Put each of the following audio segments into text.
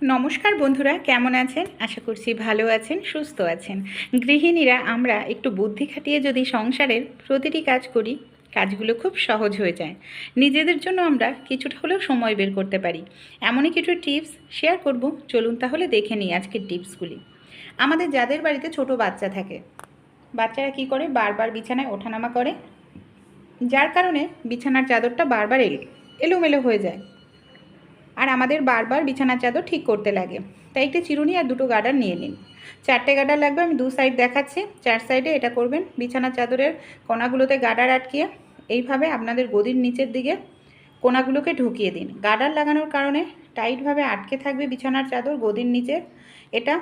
নমস্কার বন্ধুরা, কেমন আছেন? আশা করছি ভালো আছেন, সুস্থ আছেন। গৃহিণীরা আমরা একটু বুদ্ধি খাটিয়ে যদি সংসারের প্রতিটি কাজ করি, কাজগুলো খুব সহজ হয়ে যায়। নিজেদের জন্য আমরা কিছুটা হলেও সময় বের করতে পারি। এমনই কিছু টিপস শেয়ার করব, চলুন তাহলে দেখে নিই আজকের টিপসগুলি। আমাদের যাদের বাড়িতে ছোট বাচ্চা থাকে, বাচ্চারা কি করে? বারবার বিছানায় ওঠানামা করে, যার কারণে বিছানার চাদরটা বারবার এলোমেলো হয়ে যায়, আর আমাদের বারবার বিছানার চাদর ঠিক করতে লাগে। তাই একটি চিরুনি আর দুটো গার্ডার নিয়ে নিন। 4টে গার্ডার লাগবে, আমি 2 সাইড দেখাচ্ছি। 4 সাইডে এটা করবেন। বিছানার চাদরের কোনাগুলোতে গার্ডার আটকিয়ে এইভাবে আপনাদের গদির নিচের দিকে কোনাগুলোকে ঢুকিয়ে দিন। গার্ডার লাগানোর কারণে টাইটভাবে আটকে থাকবে বিছানার চাদর গদির নিচে। এটা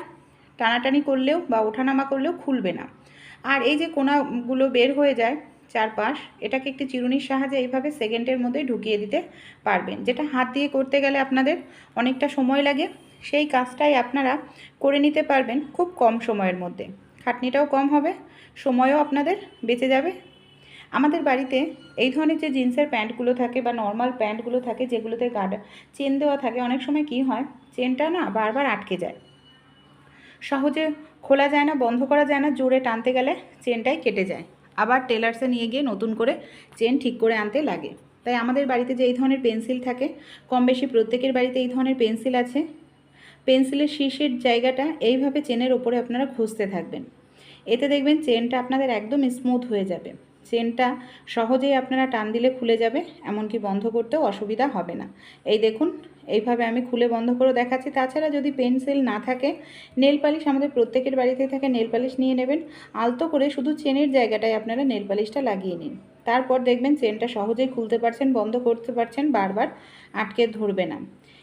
টানাটানি করলেও বা ওঠানামা করলেও খুলবে না। আর এই যে কোনাগুলো বের হয়ে যায় চারপাশ, এটাকে একটি চিরুনির সাহায্যে এইভাবে সেকেন্ডের মধ্যে ঢুকিয়ে দিতে পারবেন। যেটা হাত দিয়ে করতে গেলে আপনাদের অনেকটা সময় লাগে, সেই কাজটাই আপনারা করে নিতে পারবেন খুব কম সময়ের মধ্যে। খাটনিটাও কম হবে, সময়ও আপনাদের বেঁচে যাবে। আমাদের বাড়িতে এই ধরনের যে জিন্সের প্যান্টগুলো থাকে বা নর্মাল প্যান্টগুলো থাকে, যেগুলোতে গার্ডার চেন দেওয়া থাকে, অনেক সময় কি হয়, চেনটা না বারবার আটকে যায়, সহজে খোলা যায় না, বন্ধ করা যায় না। জোরে টানতে গেলে চেনটাই কেটে যায়, আবার টেলার্সে নিয়ে গিয়ে নতুন করে চেন ঠিক করে আনতে লাগে। তাই আমাদের বাড়িতে যে এই ধরনের পেন্সিল থাকে, কম বেশি প্রত্যেকের বাড়িতে এই ধরনের পেন্সিল আছে। পেন্সিলের শীর্ষের জায়গাটা এইভাবে চেনের ওপরে আপনারা ঘষতে থাকবেন। এতে দেখবেন চেনটা আপনাদের একদম স্মুথ হয়ে যাবে। চেনটা সহজেই আপনারা টান দিলে খুলে যাবে, এমনকি বন্ধ করতেও অসুবিধা হবে না। এই দেখুন, এইভাবে আমি খুলে বন্ধ করে দেখাচ্ছি। তাছাড়া যদি পেন্সিল না থাকে, নেল পালিশ, আমাদের প্রত্যেকের বাড়িতে থাকে, নেল পালিশ নিয়ে নেবেন। আলতো করে শুধু চেনের জায়গাটায় আপনারা নেল পালিশটা লাগিয়ে নিন। তারপর দেখবেন চেনটা সহজেই খুলতে পারছেন, বন্ধ করতে পারছেন, বারবার আটকে ধরবে না।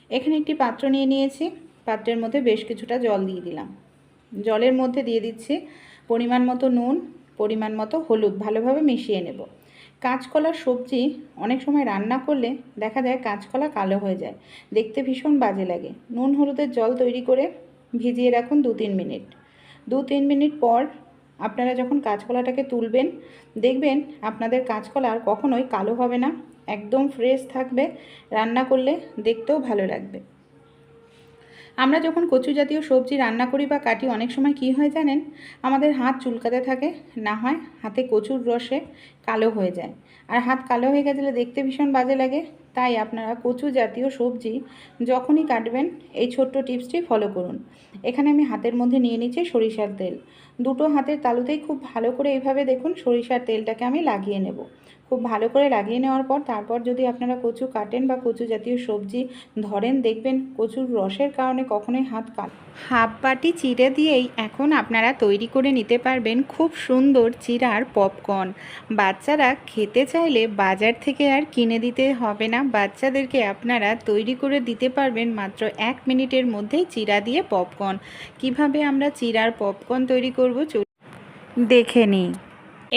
এখানে একটি পাত্র নিয়ে নিয়েছি, পাত্রের মধ্যে বেশ কিছুটা জল দিয়ে দিলাম। জলের মধ্যে দিয়ে দিচ্ছি পরিমাণ মতো নুন, পরিমাণ মতো হলুদ, ভালোভাবে মিশিয়ে নেব। কাঁচকলার সবজি অনেক সময় রান্না করলে দেখা যায় কাঁচকলা কালো হয়ে যায়, দেখতে ভীষণ বাজে লাগে। নুন হলুদের জল তৈরি করে ভিজিয়ে রাখুন 2-3 মিনিট। 2-3 মিনিট পর আপনারা যখন কাঁচকলাটাকে তুলবেন, দেখবেন আপনাদের কাঁচকলা আর কখনোই কালো হবে না, একদম ফ্রেশ থাকবে। রান্না করলে দেখতেও ভালো লাগবে। আমরা যখন কচু জাতীয় সবজি রান্না করি বা কাটি, অনেক সময় কি হয় জানেন, আমাদের হাত চুলকাতে থাকে, না হয় হাতে কচুর রসে কালো হয়ে যায়। আর হাত কালো হয়ে গেলে দেখতে ভীষণ বাজে লাগে। তাই আপনারা কচু জাতীয় সবজি যখনই কাটবেন এই ছোট্ট টিপসটি ফলো করুন। এখানে আমি হাতের মধ্যে নিয়ে নিচ্ছি সরিষার তেল। দুটো হাতের তালুতেই খুব ভালো করে এইভাবে দেখুন সরিষার তেলটাকে আমি লাগিয়ে নেব। খুব ভালো করে লাগিয়ে নেওয়ার পর তারপর যদি আপনারা কচু কাটেন বা কচু জাতীয় সবজি ধরেন, দেখবেন কচুর রসের কারণে কখনোই হাত হাফ বাটি চিড়ে দিয়েই এখন আপনারা তৈরি করে নিতে পারবেন খুব সুন্দর চিড়ার পপকর্ন। বাচ্চারা খেতে চাইলে বাজার থেকে আর কিনে দিতে হবে না, বাচ্চাদেরকে আপনারা তৈরি করে দিতে পারবেন মাত্র 1 মিনিটের মধ্যেই চিড়া দিয়ে পপকর্ন। কিভাবে আমরা চিড়ার পপকর্ন তৈরি করব দেখে নিই।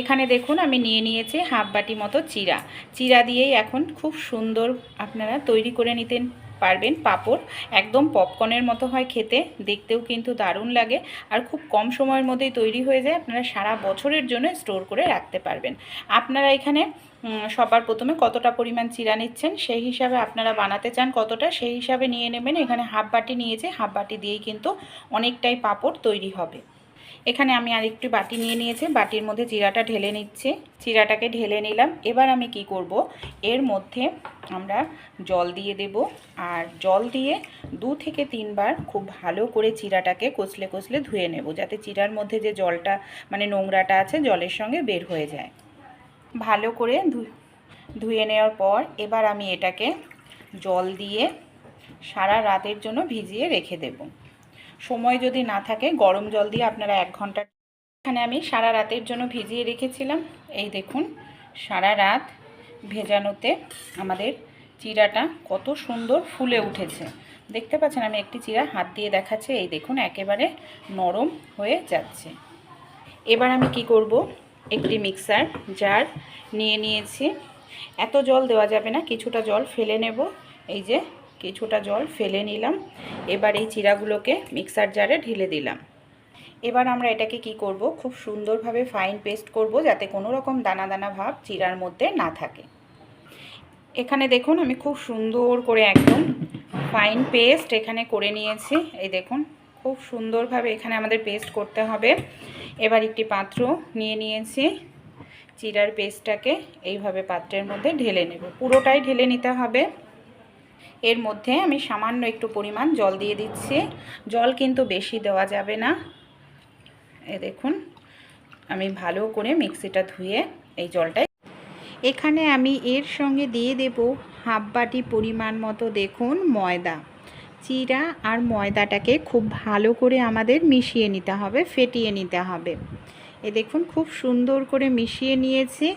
এখানে দেখুন আমি নিয়ে নিয়েছি হাফ বাটি মতো চিড়া। চিড়া দিয়েই এখন খুব সুন্দর আপনারা তৈরি করে নিতে পারবেন পাঁপড়। একদম পপকর্নের মতো হয় খেতে, দেখতেও কিন্তু দারুণ লাগে, আর খুব কম সময়ের মধ্যেই তৈরি হয়ে যায়। আপনারা সারা বছরের জন্য স্টোর করে রাখতে পারবেন। আপনারা এখানে সবার প্রথমে কতটা পরিমাণ চিড়া নিচ্ছেন সেই হিসাবে, আপনারা বানাতে চান কতটা সেই হিসাবে নিয়ে নেবেন। এখানে হাফ বাটি নিয়েছে, হাফ বাটি দিয়েই কিন্তু অনেকটাই পাঁপড় তৈরি হবে। এখানে আমি আরেকটি বাটি নিয়ে নিয়েছি, বাটির মধ্যে চিড়াটা ঢেলে নিচ্ছি। চিড়াটাকে ঢেলে নিলাম। এবার আমি কি করব, এর মধ্যে আমরা জল দিয়ে দেব, আর জল দিয়ে 2 থেকে 3 বার খুব ভালো করে চিড়াটাকে কচলে কচলে ধুয়ে নেব, যাতে চিড়ার মধ্যে যে জলটা মানে নোংরাটা আছে জলের সঙ্গে বের হয়ে যায়। ভালো করে ধুয়ে নেওয়ার পর এবার আমি এটাকে জল দিয়ে সারা রাতের জন্য ভিজিয়ে রেখে দেব। সময় যদি না থাকে গরম জল দিয়ে আপনারা 1 ঘন্টা। এখানে আমি সারা রাতের জন্য ভিজিয়ে রেখেছিলাম। এই দেখুন সারা রাত ভেজানোতে আমাদের চিড়াটা কত সুন্দর ফুলে উঠেছে। দেখতে পাচ্ছেন, আমি একটি চিড়া হাত দিয়ে দেখাচ্ছি, এই দেখুন একেবারে নরম হয়ে যাচ্ছে। এবার আমি কি করব, একটি মিক্সার জার নিয়ে নিয়েছি। এত জল দেওয়া যাবে না, কিছুটা জল ফেলে নেব। এই যে কিছুটা জল ফেলে নিলাম। এবার এই চিড়াগুলোকে মিক্সার জারে ঢেলে দিলাম। এবার আমরা এটাকে কি করব, খুব সুন্দরভাবে ফাইন পেস্ট করব, যাতে কোনো রকম দানা দানা ভাব চিড়ার মধ্যে না থাকে। এখানে দেখুন আমি খুব সুন্দর করে একদম ফাইন পেস্ট এখানে করে নিয়েছি। এই দেখুন খুব সুন্দরভাবে এখানে আমাদের পেস্ট করতে হবে। এবার একটি পাত্র নিয়ে নিয়েছি, চিড়ার পেস্টটাকে এইভাবে পাত্রের মধ্যে ঢেলে নেব, পুরোটাই ঢেলে নিতে হবে। এর মধ্যে আমি সামান্য একটু পরিমাণ জল দিয়ে দিচ্ছি, জল কিন্তু বেশি দেওয়া যাবে না। এই দেখুন আমি ভালো করে মিক্সিটা ধুয়ে এই জলটাই এখানে আমি এর সঙ্গে দিয়ে দেব হাফ বাটি পরিমাণ মতো দেখুন ময়দা। চিড়া আর ময়দাটাকে খুব ভালো করে আমাদের মিশিয়ে নিতে হবে, ফেটিয়ে নিতে হবে। এ দেখুন খুব সুন্দর করে মিশিয়ে নিয়েছি,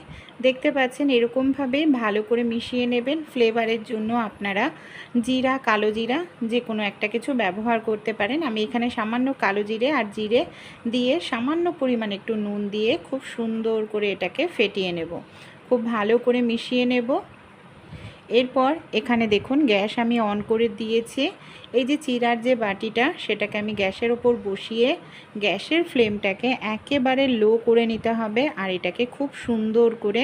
দেখতে পাচ্ছেন এরকমভাবে ভালো করে মিশিয়ে নেবেন। ফ্লেভারের জন্য আপনারা জিরা, কালো জিরা যে কোনো একটা কিছু ব্যবহার করতে পারেন। আমি এখানে সামান্য কালো জিরে আর জিরে দিয়ে সামান্য পরিমাণ একটু নুন দিয়ে খুব সুন্দর করে এটাকে ফেটিয়ে নেব, খুব ভালো করে মিশিয়ে নেব। এরপর এখানে দেখুন গ্যাস আমি অন করে দিয়েছি। এই যে চিড়ার যে বাটিটা সেটাকে আমি গ্যাসের ওপর বসিয়ে গ্যাসের ফ্লেমটাকে একেবারে লো করে নিতে হবে, আর এটাকে খুব সুন্দর করে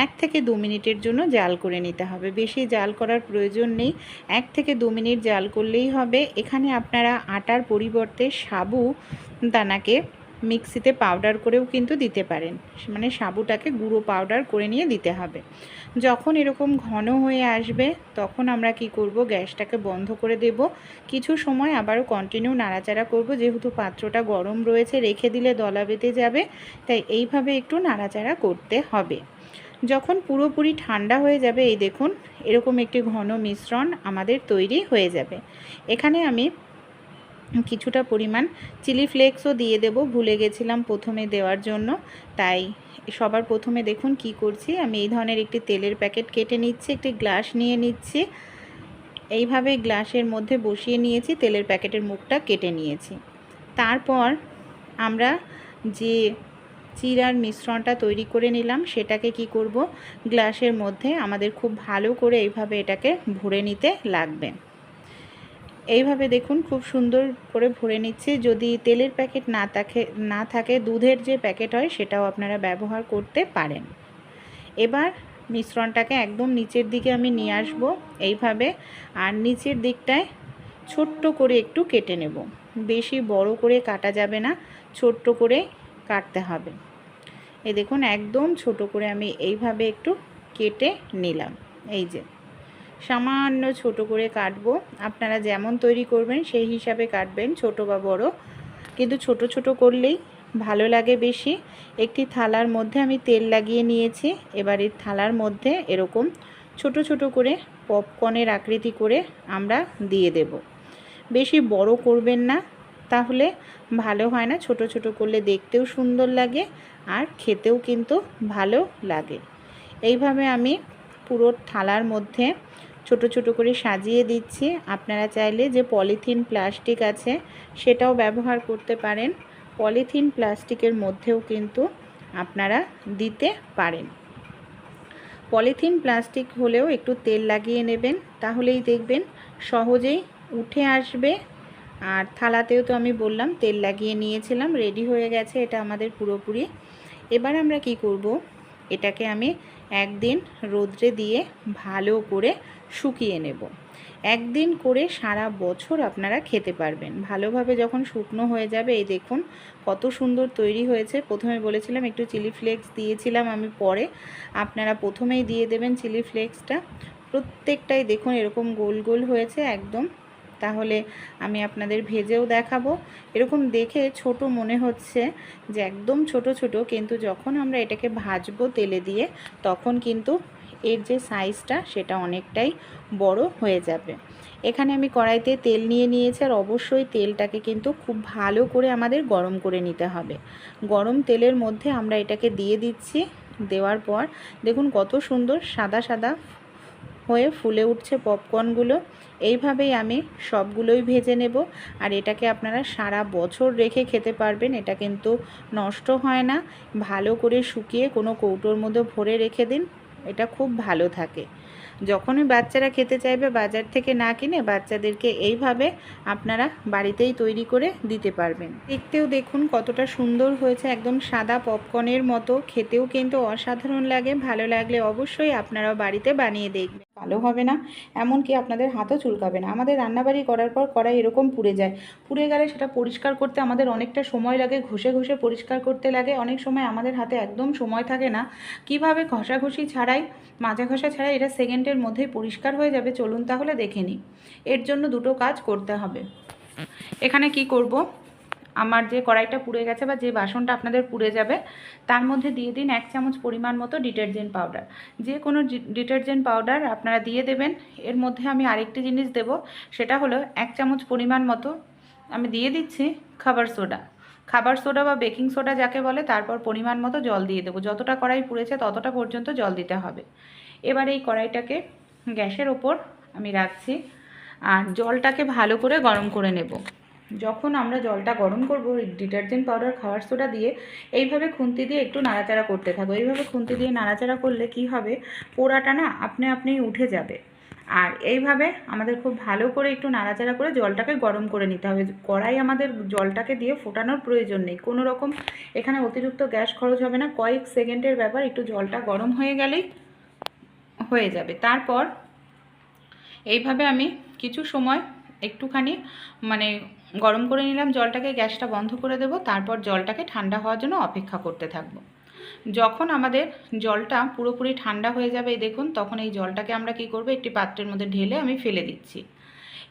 1 থেকে 2 মিনিটের জন্য জাল করে নিতে হবে। বেশি জাল করার প্রয়োজন নেই, 1 থেকে 2 মিনিট জাল করলেই হবে। এখানে আপনারা আটার পরিবর্তে সাবু দানাকে মিক্সিতে পাউডার করেও কিন্তু দিতে পারেন, মানে সাবুটাকে গুঁড়ো পাউডার করে নিয়ে দিতে হবে। যখন এরকম ঘন হয়ে আসবে তখন আমরা কি করব, গ্যাসটাকে বন্ধ করে দেব। কিছু সময় আবারও কন্টিনিউ নাড়াচাড়া করব, যেহেতু পাত্রটা গরম রয়েছে, রেখে দিলে দলা বেঁধে যাবে, তাই এইভাবে একটু নাড়াচাড়া করতে হবে। যখন পুরোপুরি ঠান্ডা হয়ে যাবে এই দেখুন এরকম একটি ঘন মিশ্রণ আমাদের তৈরি হয়ে যাবে। এখানে আমি কিছুটা পরিমাণ চিলি ফ্লেক্সও দিয়ে দেব, ভুলে গেছিলাম প্রথমে দেওয়ার জন্য। তাই সবার প্রথমে দেখুন কি করছি, আমি এই ধরনের একটি তেলের প্যাকেট কেটে নিচ্ছি, একটি গ্লাস নিয়ে নিচ্ছি, এইভাবে গ্লাসের মধ্যে বসিয়ে নিয়েছি, তেলের প্যাকেটের মুখটা কেটে নিয়েছি। তারপর আমরা যে চিড়ার মিশ্রণটা তৈরি করে নিলাম সেটাকে কি করব, গ্লাসের মধ্যে আমাদের খুব ভালো করে এইভাবে এটাকে ভরে নিতে লাগবে। এইভাবে দেখুন খুব সুন্দর করে ভরে নিচ্ছে। যদি তেলের প্যাকেট না থাকে দুধের যে প্যাকেট হয় সেটাও আপনারা ব্যবহার করতে পারেন। এবার মিশ্রণটাকে একদম নিচের দিকে আমি নিয়ে আসব এইভাবে, আর নিচের দিকটায় ছোট্ট করে একটু কেটে নেব, বেশি বড় করে কাটা যাবে না, ছোট্ট করে কাটতে হবে। এই দেখুন একদম ছোট করে আমি এইভাবে একটু কেটে নিলাম। এই যে সামান্য ছোট করে কাটবো, আপনারা যেমন তৈরি করবেন সেই হিসাবে কাটবেন, ছোট বা বড়, কিন্তু ছোট ছোট করলেই ভালো লাগে বেশি। একটি থালার মধ্যে আমি তেল লাগিয়ে নিয়েছি, এবার এই থালার মধ্যে এরকম ছোট ছোট করে পপকর্নের আকৃতি করে আমরা দিয়ে দেব। বেশি বড় করবেন না, তাহলে ভালো হয় না, ছোট ছোট করলে দেখতেও সুন্দর লাগে আর খেতেও কিন্তু ভালো লাগে। এইভাবে আমি পুরো থালার মধ্যে ছোট ছোট করে সাজিয়ে দিচ্ছি। আপনারা চাইলে যে পলিথিন প্লাস্টিক আছে সেটাও ব্যবহার করতে পারেন, পলিথিন প্লাস্টিকের মধ্যেও কিন্তু আপনারা দিতে পারেন। পলিথিন প্লাস্টিক হলেও একটু তেল লাগিয়ে নেবেন, তাহলেই দেখবেন সহজেই উঠে আসবে। আর থালাতেও তো আমি বললাম তেল লাগিয়ে নিয়েছিলাম, রেডি হয়ে গেছে এটা আমাদের পুরোপুরি। এবার আমরা কি করব, এটাকে আমি একদিন রোদ্রে দিয়ে ভালো করে শুকিয়ে নেব। একদিন করে সারা বছর আপনারা খেতে পারবেন। ভালোভাবে যখন শুকনো হয়ে যাবে এই দেখুন কত সুন্দর তৈরি হয়েছে। প্রথমে বলেছিলাম একটু চিলি ফ্লেক্স দিয়েছিলাম আমি, পরে আপনারা প্রথমেই দিয়ে দেবেন চিলি ফ্লেক্সটা। প্রত্যেকটাই দেখুন এরকম গোল গোল হয়েছে একদম। তাহলে আমি আপনাদের ভেজেও দেখাবো। এরকম দেখে ছোট মনে হচ্ছে যে একদম ছোট ছোট, কিন্তু যখন আমরা এটাকে ভাজবো তেলে দিয়ে তখন কিন্তু এর যে সাইজটা সেটা অনেকটাই বড় হয়ে যাবে। এখানে আমি কড়াইতে তেল নিয়ে নিয়েছি, আর অবশ্যই তেলটাকে কিন্তু খুব ভালো করে আমাদের গরম করে নিতে হবে। গরম তেলের মধ্যে আমরা এটাকে দিয়ে দিচ্ছি। দেওয়ার পর দেখুন কত সুন্দর সাদা সাদা হয়ে ফুলে উঠছে পপকর্নগুলো। এইভাবেই আমি সবগুলোই ভেজে নেব। আর এটাকে আপনারা সারা বছর রেখে খেতে পারবেন, এটা কিন্তু নষ্ট হয় না। ভালো করে শুকিয়ে কোনো কৌটোর মধ্যে ভরে রেখে দিন, এটা খুব ভালো থাকে। যখনই বাচ্চারা খেতে চাইবে বাজার থেকে না কিনে বাচ্চাদেরকে এইভাবে আপনারা বাড়িতেই তৈরি করে দিতে পারবেন। দেখতেও দেখুন কতটা সুন্দর হয়েছে, একদম সাদা পপকর্নের মতো, খেতেও কিন্তু অসাধারণ লাগে। ভালো লাগলে অবশ্যই আপনারাও বাড়িতে বানিয়ে দেখবেন। কালো হবে না, এমনকি আপনাদের হাতও চুলকাবে না। আমাদের রান্নাবাড়ি করার পর কড়াই এরকম পুড়ে যায়, পুড়ে গেলে সেটা পরিষ্কার করতে আমাদের অনেকটা সময় লাগে, ঘষে ঘষে পরিষ্কার করতে লাগে। অনেক সময় আমাদের হাতে একদম সময় থাকে না। কিভাবে ঘষাঘষি ছাড়াই, মাজা ঘষা ছাড়াই এটা সেকেন্ডের মধ্যেই পরিষ্কার হয়ে যাবে, চলুন তাহলে দেখে নিই। এর জন্য দুটো কাজ করতে হবে। এখানে কি করব, আমার যে কড়াইটা পুড়ে গেছে বা যে বাসনটা আপনাদের পুড়ে যাবে, তার মধ্যে দিয়ে দিন 1 চামচ পরিমাণ মতো ডিটারজেন্ট পাউডার। যে কোনো ডিটারজেন্ট পাউডার আপনারা দিয়ে দেবেন। এর মধ্যে আমি আরেকটি জিনিস দেব, সেটা হলো 1 চামচ পরিমাণ মতো আমি দিয়ে দিচ্ছি খাবার সোডা। খাবার সোডা বা বেকিং সোডা যাকে বলে। তারপর পরিমাণ মতো জল দিয়ে দেবো, যতটা কড়াই পুড়েছে ততটা পর্যন্ত জল দিতে হবে। এবার এই কড়াইটাকে গ্যাসের ওপর আমি রাখছি, আর জলটাকে ভালো করে গরম করে নেব। যখন আমরা জলটা গরম করব, ডিটারজেন্ট পাউডার খাবার সোডা দিয়ে এইভাবে খুন্তি দিয়ে একটু নাড়াচাড়া করতে থাকবো। এইভাবে খুন্তি দিয়ে নাড়াচাড়া করলে কি হবে, পোড়াটা না আপনি উঠে যাবে। আর এইভাবে আমাদের খুব ভালো করে একটু নাড়াচাড়া করে জলটাকে গরম করে নিতে হবে। কড়াই আমাদের জলটাকে দিয়ে ফোটানোর প্রয়োজন নেই কোনো রকম, এখানে অতিরিক্ত গ্যাস খরচ হবে না। কয়েক সেকেন্ডের ব্যাপার, একটু জলটা গরম হয়ে গেলেই হয়ে যাবে। তারপর এইভাবে আমি কিছু সময় একটুখানি মানে গরম করে নিলাম জলটাকে, গ্যাসটা বন্ধ করে দেব। তারপর জলটাকে ঠান্ডা হওয়ার জন্য অপেক্ষা করতে থাকবো। যখন আমাদের জলটা পুরোপুরি ঠান্ডা হয়ে যাবে, দেখুন, তখন এই জলটাকে আমরা কি করব, একটি পাত্রের মধ্যে ঢেলে আমি ফেলে দিচ্ছি।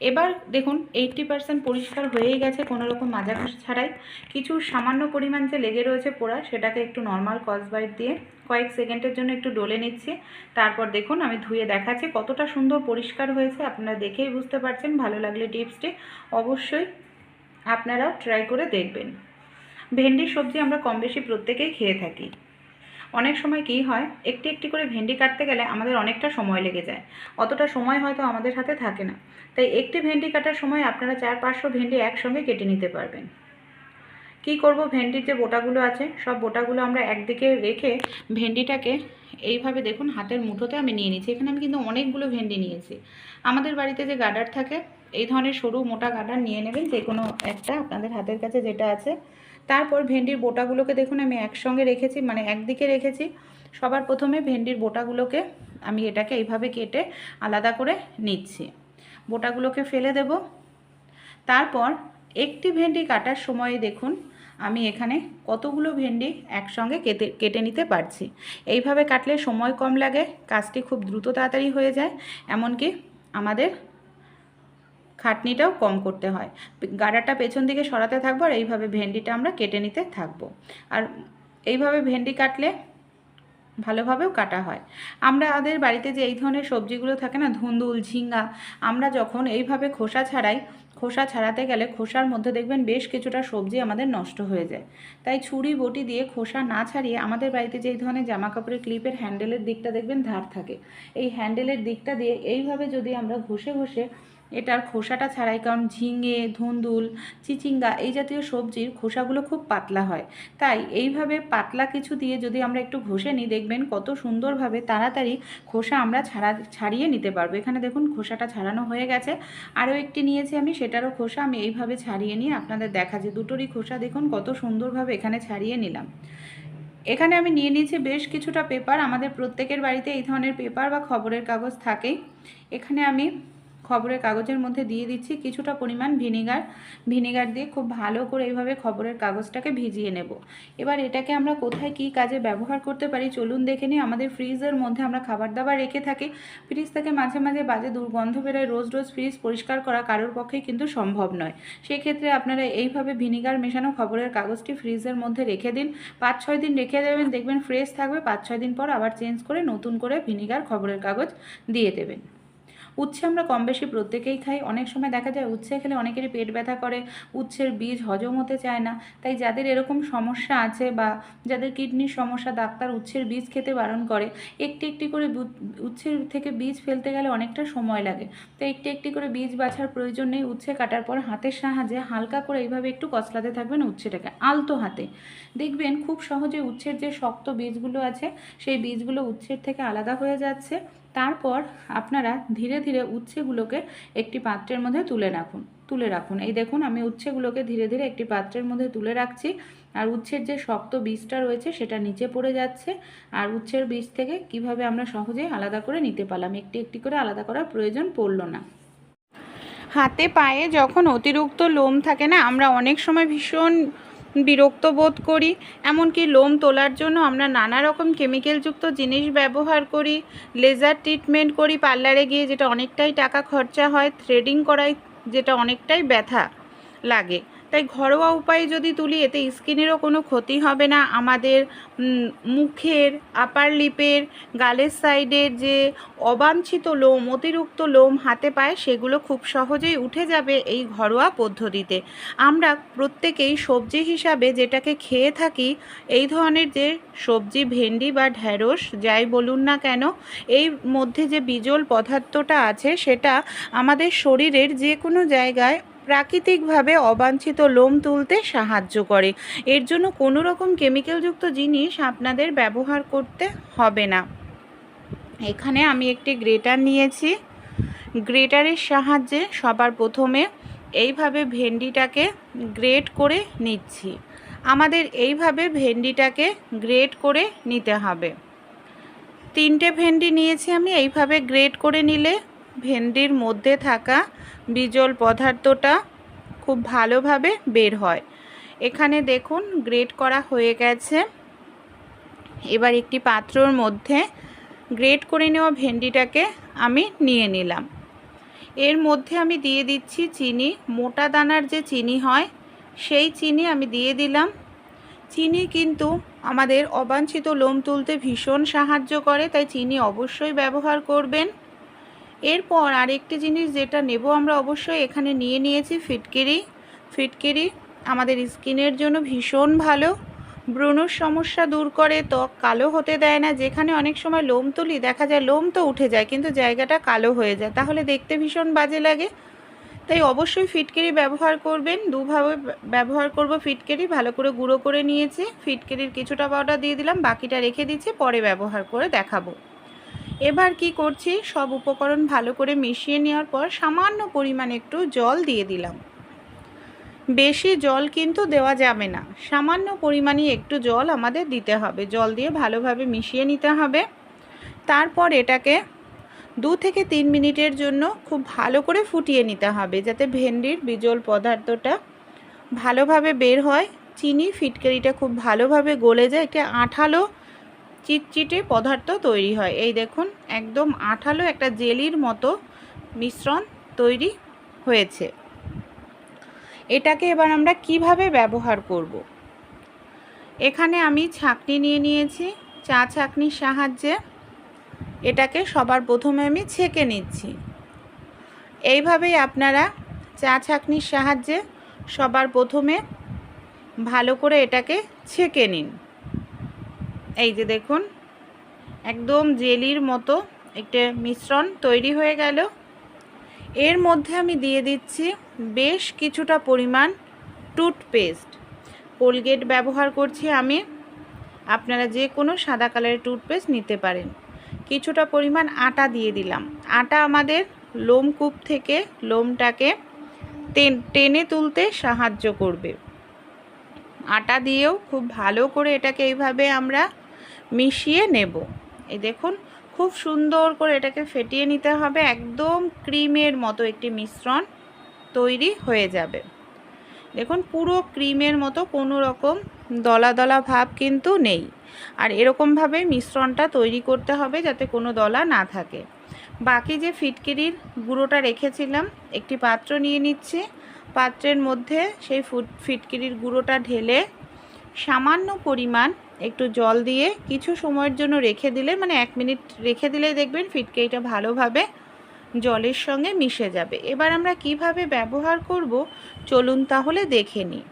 এবার দেখুন 80% পরিষ্কার হয়েই গেছে, কোনো রকম মাজা ঘষা ছাড়াই। কিছু সামান্য পরিমাণ যে লেগে রয়েছে পোড়া, সেটাকে একটু নর্মাল স্কচব্রাইট দিয়ে কয়েক সেকেন্ডের জন্য একটু ডলে নিচ্ছি। তারপর দেখুন আমি ধুয়ে দেখাচ্ছি কতটা সুন্দর পরিষ্কার হয়েছে। আপনারা দেখেই বুঝতে পারছেন। ভালো লাগলে টিপসটি অবশ্যই আপনারাও ট্রাই করে দেখবেন। ভেন্ডির সবজি আমরা কম বেশি প্রত্যেকেই খেয়ে থাকি। অনেক সময় কী হয়, একটি একটি করে ভেন্ডি কাটতে গেলে আমাদের অনেকটা সময় লেগে যায়, অতটা সময় হয়তো আমাদের হাতে থাকে না। তাই একটি ভেন্ডি কাটার সময় আপনারা 400-500 ভেন্ডি একসঙ্গে কেটে নিতে পারবেন। কি করব, ভেন্ডির যে বোটাগুলো আছে সব বোটাগুলো আমরা একদিকে রেখে ভেন্ডিটাকে এইভাবে দেখুন হাতের মুঠোতে আমি নিয়ে নিচ্ছি। এখানে আমি কিন্তু অনেকগুলো ভেন্ডি নিয়েছি। আমাদের বাড়িতে যে গার্ডার থাকে, এই ধরনের সরু মোটা গার্ডার নিয়ে নেবেন, যে কোনো একটা আপনাদের হাতের কাছে যেটা আছে। তারপর ভেন্ডির বোটাগুলোকে দেখুন আমি একসঙ্গে রেখেছি, মানে একদিকে রেখেছি। সবার প্রথমে ভেন্ডির বোটাগুলোকে আমি এটাকে এইভাবে কেটে আলাদা করে নিচ্ছি। বোটাগুলোকে ফেলে দেব। তারপর একটি ভেন্ডি কাটার সময় দেখুন আমি এখানে কতগুলো ভেন্ডি একসঙ্গে কেটে নিতে পারছি। এইভাবে কাটলে সময় কম লাগে, কাজটি খুব দ্রুত তাড়াতাড়ি হয়ে যায়, এমনকি আমাদের খাটনিটাও কম করতে হয়। গাডারটা পেছন দিকে সরাতে থাকবো, আর এইভাবে ভেন্ডিটা আমরা কেটে নিতে থাকবো। আর এইভাবে ভেন্ডি কাটলে ভালোভাবেও কাটা হয়। আমাদের বাড়িতে যে এই ধরনের সবজিগুলো থাকে না, ধুন্দুল, ঝিঙ্গা, আমরা যখন এইভাবে খোসা ছাড়াই, খোসা ছাড়াতে গেলে খোসার মধ্যে দেখবেন বেশ কিছুটা সবজি আমাদের নষ্ট হয়ে যায়। তাই ছুরি বটি দিয়ে খোসা না ছাড়িয়ে, আমাদের বাড়িতে যে এই ধরনের জামা কাপড়ের ক্লিপের হ্যান্ডেলের দিকটা দেখবেন ধার থাকে, এই হ্যান্ডেলের দিকটা দিয়ে এইভাবে যদি আমরা ঘষে ঘষে এটার খোসাটা ছাড়াই, কারণ ঝিঙে, ধুন্দুল, চিচিঙ্গা এই জাতীয় সবজির খোসাগুলো খুব পাতলা হয়। তাই এইভাবে পাতলা কিছু দিয়ে যদি আমরা একটু ঘষে নিই, দেখবেন কত সুন্দরভাবে তাড়াতাড়ি খোসা আমরা ছাড়িয়ে নিতে পারবো। এখানে দেখুন খোসাটা ছাড়ানো হয়ে গেছে। আরও একটি নিয়েছি আমি, সেটারও খোসা আমি এইভাবে ছাড়িয়ে নিয়ে আপনাদের দেখাচ্ছি। দুটোরই খোসা দেখুন কত সুন্দরভাবে এখানে ছাড়িয়ে নিলাম। এখানে আমি নিয়ে নিয়েছি বেশ কিছুটা পেপার। আমাদের প্রত্যেকের বাড়িতে এই ধরনের পেপার বা খবরের কাগজ থাকেই। এখানে আমি খবরের কাগজের মধ্যে দিয়ে দিচ্ছি কিছুটা পরিমাণ ভিনিগার দিয়ে খুব ভালো করে এইভাবে খবরের কাগজটাকে ভিজিয়ে নেব। এবার এটাকে আমরা কোথায় কী কাজে ব্যবহার করতে পারি চলুন দেখে নিই। আমাদের ফ্রিজের মধ্যে আমরা খাবার দাবার রেখে থাকি, ফ্রিজ থেকে মাঝে মাঝে বাজে দুর্গন্ধ বেরোয়। রোজ রোজ ফ্রিজ পরিষ্কার করা কারোর পক্ষেই কিন্তু সম্ভব নয়। সেক্ষেত্রে আপনারা এইভাবে ভিনিগার মেশানো খবরের কাগজটি ফ্রিজের মধ্যে রেখে দিন। 5-6 দিন রেখে দেবেন, দেখবেন ফ্রেশ থাকবে। 5-6 দিন পর আবার চেঞ্জ করে নতুন করে ভিনিগার খবরের কাগজ দিয়ে দেবেন। উচ্ছে আমরা কম বেশি প্রত্যেকেই খাই। অনেক সময় দেখা যায় উচ্ছে খেলে অনেকেরই পেট ব্যথা করে, উচ্ছের বীজ হজম হতে চায় না। তাই যাদের এরকম সমস্যা আছে বা যাদের কিডনির সমস্যা, ডাক্তার উচ্ছের বীজ খেতে বারণ করে। একটি একটি করে উচ্ছের থেকে বীজ ফেলতে গেলে অনেকটা সময় লাগে। তো একটি একটি করে বীজ বাছার প্রয়োজন নেই। উচ্ছে কাটার পর হাতের সাহায্যে হালকা করে এইভাবে একটু কচলাতে থাকবেন উচ্ছেটাকে আলতো হাতে। দেখবেন খুব সহজে উচ্ছের যে শক্ত বীজগুলো আছে সেই বীজগুলো উচ্ছের থেকে আলাদা হয়ে যাচ্ছে। তারপর আপনারা ধীরে ধীরে উচ্ছেগুলোকে একটি পাত্রের মধ্যে তুলে রাখুন। তুলে রাখুন। এই দেখুন আমি উচ্ছেগুলোকে ধীরে ধীরে একটি পাত্রের মধ্যে তুলে রাখছি, আর উচ্ছের যে শক্ত বীজটা রয়েছে সেটা নিচে পড়ে যাচ্ছে। আর উচ্ছের বীজ থেকে কিভাবে আমরা সহজেই আলাদা করে নিতে পারলাম, একটি একটি করে আলাদা করার প্রয়োজন পড়ল না। হাতে পায়ে যখন অতিরিক্ত লোম থাকে না, আমরা অনেক সময় ভীষণ বিরক্ত বোধ করি। এমনকি লোম তোলার জন্য আমরা নানা রকম কেমিক্যালযুক্ত জিনিস ব্যবহার করি, লেজার ট্রিটমেন্ট করি পার্লারে গিয়ে, যেটা অনেকটাই টাকা খরচা হয়, থ্রেডিং করাই যেটা অনেকটাই ব্যথা লাগে। তাই ঘরোয়া উপায়ে যদি তুলি, এতে স্কিনেরও কোনো ক্ষতি হবে না। আমাদের মুখের, আপার লিপের, গালের সাইডের যে অবাঞ্ছিত লোম, অতিরিক্ত লোম হাতে পায়ে, সেগুলো খুব সহজেই উঠে যাবে এই ঘরোয়া পদ্ধতিতে। আমরা প্রত্যেকেই সবজি হিসাবে যেটাকে খেয়ে থাকি, এই ধরনের যে সবজি, ভেন্ডি বা ঢ্যাঁড়স যাই বলুন না কেন, এই মধ্যে যে বিজল পদার্থটা আছে সেটা আমাদের শরীরের যে কোনো জায়গায় প্রাকৃতিকভাবে অবাঞ্ছিত লোম তুলতে সাহায্য করে। এর জন্য কোনো রকম কেমিক্যালযুক্ত জিনিস আপনাদের ব্যবহার করতে হবে না। এখানে আমি একটি গ্রেটার নিয়েছি। গ্রেটারের সাহায্যে সবার প্রথমে এইভাবে ভেন্ডিটাকে গ্রেট করে নিচ্ছি। আমাদের এইভাবে ভেন্ডিটাকে গ্রেট করে নিতে হবে। 3টে ভেন্ডি নিয়েছি আমি। এইভাবে গ্রেট করে নিলে ভেন্ডির মধ্যে থাকা বিজল পদার্থটা খুব ভালোভাবে বের হয়। এখানে দেখুন গ্রেট করা হয়ে গেছে। এবার একটি পাত্রর মধ্যে গ্রেট করে নেওয়া ভেন্ডিটাকে আমি নিয়ে নিলাম। এর মধ্যে আমি দিয়ে দিচ্ছি চিনি। মোটা দানার যে চিনি হয় সেই চিনি আমি দিয়ে দিলাম। চিনি কিন্তু আমাদের অবাঞ্ছিত লোম তুলতে ভীষণ সাহায্য করে, তাই চিনি অবশ্যই ব্যবহার করবেন। এরপর আরেকটি জিনিস যেটা নেব আমরা অবশ্যই, এখানে নিয়ে নিয়েছি ফিটকিরি। ফিটকিরি আমাদের স্কিনের জন্য ভীষণ ভালো। ব্রণর সমস্যা দূর করে, ত্বক কালো হতে দেয় না। যেখানে অনেক সময় লোম তুলি দেখা যায় লোম তো উঠে যায় কিন্তু জায়গাটা কালো হয়ে যায়, তাহলে দেখতে ভীষণ বাজে লাগে। তাই অবশ্যই ফিটকিরি ব্যবহার করবেন। দুভাবে ব্যবহার করব ফিটকিরি। ভালো করে গুঁড়ো করে নিয়েছি। ফিটকিরির কিছুটা পাউডার দিয়ে দিলাম, বাকিটা রেখে দিচ্ছি, পরে ব্যবহার করে দেখাবো। এবার কি করছি, সব উপকরণ ভালো করে মিশিয়ে নেওয়ার পর সামান্য পরিমাণে একটু জল দিয়ে দিলাম। বেশি জল কিন্তু দেওয়া যাবে না, সামান্য পরিমাণে একটু জল আমাদের দিতে হবে। জল দিয়ে ভালোভাবে মিশিয়ে নিতে হবে। তারপর এটাকে 2 থেকে 3 মিনিটের জন্য খুব ভালো করে ফুটিয়ে নিতে হবে, যাতে ভেন্ডির বিজল পদার্থটা ভালোভাবে বের হয়। চিনি ফিটকিরিটা খুব ভালোভাবে গলে যায়, একটা আঠালো চিটচিটে পদার্থ তৈরি হয়। এই দেখুন একদম আঠালো একটা জেলির মতো মিশ্রণ তৈরি হয়েছে। এটাকে এবার আমরা কিভাবে ব্যবহার করব। এখানে আমি ছাঁকনি নিয়ে নিয়েছি। চা ছাঁকনির সাহায্যে এটাকে সবার প্রথমে আমি ছেঁকে নিচ্ছি। এইভাবেই আপনারা চা ছাঁকনির সাহায্যে সবার প্রথমে ভালো করে এটাকে ছেঁকে নিন। এই যে দেখুন একদম জেলির মতো একটা মিশ্রণ তৈরি হয়ে গেল। এর মধ্যে আমি দিয়ে দিচ্ছি বেশ কিছুটা পরিমাণ টুথপেস্ট। কোলগেট ব্যবহার করছি আমি, আপনারা যে কোনো সাদা কালারের টুথপেস্ট নিতে পারেন। কিছুটা পরিমাণ আটা দিয়ে দিলাম। আটা আমাদের লোমকূপ থেকে লোমটাকে টেনে তুলতে সাহায্য করবে। আটা দিয়েও খুব ভালো করে এটাকে এইভাবে আমরা মিশিয়ে নেব। এই দেখুন খুব সুন্দর করে এটাকে ফেটিয়ে নিতে হবে। একদম ক্রিমের মতো একটি মিশ্রণ তৈরি হয়ে যাবে। দেখুন পুরো ক্রিমের মতো, কোনো রকম দলা দলা ভাব কিন্তু নেই। আর এরকমভাবে মিশ্রণটা তৈরি করতে হবে যাতে কোনো দলা না থাকে। বাকি যে ফিটকিরির গুঁড়োটা রেখেছিলাম, একটি পাত্র নিয়ে নিচ্ছি। পাত্রের মধ্যে সেই ফিটকিরির গুঁড়োটা ঢেলে সামান্য পরিমাণ একটু জল দিয়ে কিছু সময়ের জন্য রেখে দিলে, মানে 1 মিনিট রেখে দিলেই দেখবেন ফিটকিরিটা ভালোভাবে জলের সঙ্গে মিশে যাবে। এবার আমরা কিভাবে ব্যবহার করব চলুন তাহলে দেখে নিই।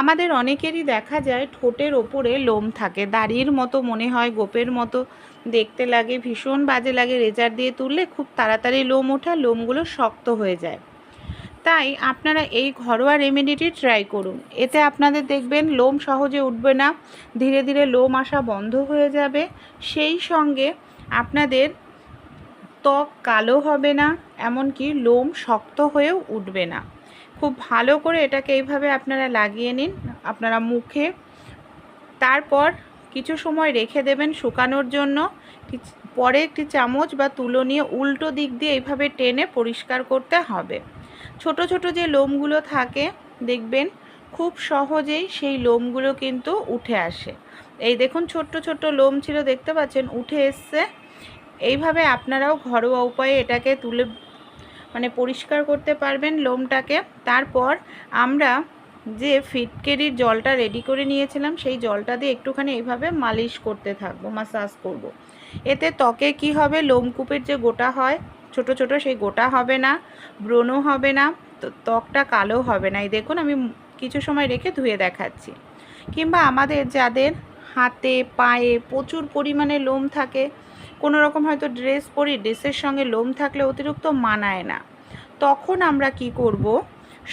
আমাদের অনেকেরই দেখা যায় ঠোঁটের ওপরে লোম থাকে, দাড়ির মতো মনে হয়, গোপের মতো দেখতে লাগে, ভীষণ বাজে লাগে। রেজার দিয়ে তুললে খুব তাড়াতাড়ি লোম ওঠা, লোমগুলো শক্ত হয়ে যায়। তাই আপনারা এই ঘরোয়া রেমেডিটি ট্রাই করুন। এতে আপনাদের দেখবেন লোম সহজে উঠবে না, ধীরে ধীরে লোম আসা বন্ধ হয়ে যাবে। সেই সঙ্গে আপনাদের ত্বক কালো হবে না, এমনকি লোম শক্ত হয়েও উঠবে না। খুব ভালো করে এটাকে এইভাবে আপনারা লাগিয়ে নিন আপনারা মুখে। তারপর কিছু সময় রেখে দেবেন শুকানোর জন্য। পরে একটি চামচ বা তুলো নিয়ে উল্টো দিক দিয়ে এইভাবে টেনে পরিষ্কার করতে হবে। ছোট ছোট যে লোমগুলো থাকে দেখবেন খুব সহজেই সেই লোমগুলো কিন্তু উঠে আসে। এই দেখুন ছোট্ট ছোট্ট লোম ছিল, দেখতে পাচ্ছেন উঠে এসছে। এইভাবে আপনারাও ঘরোয়া উপায়ে এটাকে তুলে পরিষ্কার করতে পারবেন লোমটাকে। তারপর আমরা যে ফিটকেরির জলটা রেডি করে নিয়েছিলাম সেই জলটা দিয়ে একটুখানি এইভাবে মালিশ করতে থাকবো, মাসাজ করব। এতে ত্বকে কি হবে, লোমকূপের যে গোটা হয় ছোট ছোট সেই গোটা হবে না, ব্রণ হবে না, ত্বকটা কালো হবে না। এই দেখুন আমি কিছু সময় রেখে ধুয়ে দেখাচ্ছি। কিংবা আমাদের যাদের হাতে পায়ে প্রচুর পরিমাণে লোম থাকে, কোনো রকম হয়তো ড্রেস পরি, ড্রেসের সঙ্গে লোম থাকলে অতিরিক্ত মানায় না, তখন আমরা কি করব,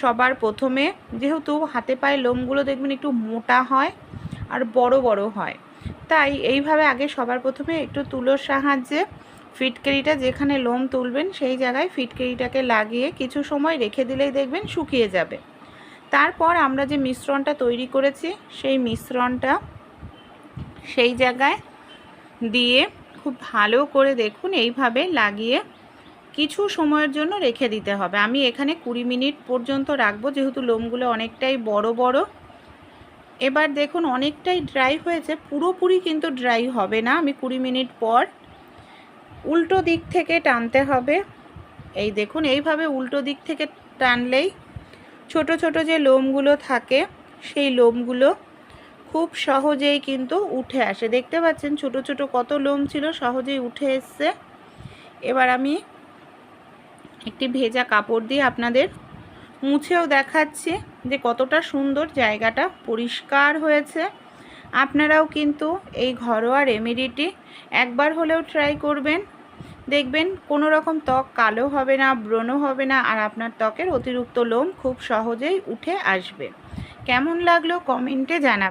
সবার প্রথমে যেহেতু হাতে পায়ে লোমগুলো দেখবেন একটু মোটা হয় আর বড় বড় হয়, তাই এইভাবে আগে সবার প্রথমে একটু তুলোর সাহায্যে ফিটকিরিটা যেখানে লোম তুলবেন সেই জায়গায় ফিটকিরিটাকে লাগিয়ে কিছু সময় রেখে দিলেই দেখবেন শুকিয়ে যাবে। তারপর আমরা যে মিশ্রণটা তৈরি করেছি সেই মিশ্রণটা সেই জায়গায় দিয়ে খুব ভালো করে দেখুন এইভাবে লাগিয়ে কিছু সময়ের জন্য রেখে দিতে হবে। আমি এখানে 20 মিনিট পর্যন্ত রাখবো, যেহেতু লোমগুলো অনেকটাই বড় বড়। এবার দেখুন অনেকটাই ড্রাই হয়েছে, পুরোপুরি কিন্তু ড্রাই হবে না। আমি 20 মিনিট পর উল্টো দিক থেকে টানতে হবে। এই দেখুন এইভাবে উল্টো দিক থেকে টানলেই ছোট ছোট যে লোমগুলো থাকে সেই লোমগুলো খুব সহজেই কিন্তু উঠে আসে। দেখতে পাচ্ছেন ছোট ছোট কত লোম ছিল, সহজেই উঠে এসছে। এবার আমি একটি ভেজা কাপড় দিয়ে আপনাদের মুছেও দেখাচ্ছি যে কতটা সুন্দর জায়গাটা পরিষ্কার হয়েছে। আপনারাও কিন্তু এই ঘরোয়া রেমেডিটি একবার হলেও ট্রাই করবেন, দেখবেন কোনো রকম ত্বক কালো হবে না, ব্রণ হবে না, আর আপনার ত্বকের অতিরিক্ত লোম খুব সহজেই উঠে আসবে। কেমন লাগলো কমেন্টে জানাবেন।